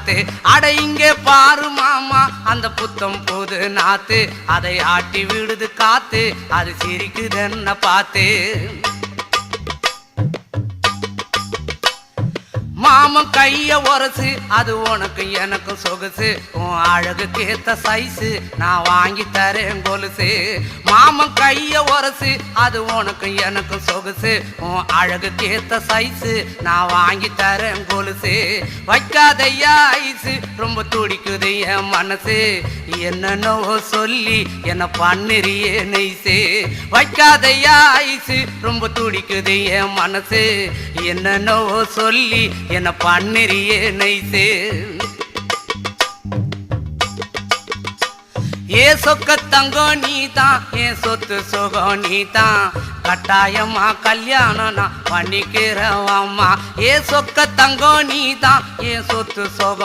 காத்து. அட இங்கே பாரு மாமா அந்த புத்தம் புது நாத்து, அதை ஆட்டி விடுது காத்து, அது சிரிக்குதுன்ன பார்த்து. மாமன் கைய உரசு அது உனக்கு எனக்கும் சொகுசு, உன் அழகுக்கு ஏத்த சைஸு நான் வாங்கி தரேன் கொலுசு. மாமன் கைய உரசு அது உனக்கு எனக்கும் சொகுசு, உன் அழகுக்கு ஏத்த சைஸு நான் வாங்கி தரேன் கொலுசு. வைக்காதையா ஐசு ரொம்ப துடிக்குது என் மனசு, என்னன்னோ சொல்லி என்ன பண்ணிரியே நெய்சு. வைக்காதையா ஐசு ரொம்ப துடிக்குது என் மனசு, என்னன்னோ சொல்லி என்ன பண்ணிரியே நைசே. ஏ சொக்க தங்கம் நீதான், என் சொத்து சுகம் நீதான், கட்டாயமா கல்யாணம் நான் பண்ணிக்கிறவாம்மா. ஏ சொக்க தங்கம் நீதான், என் சொத்து சுகம்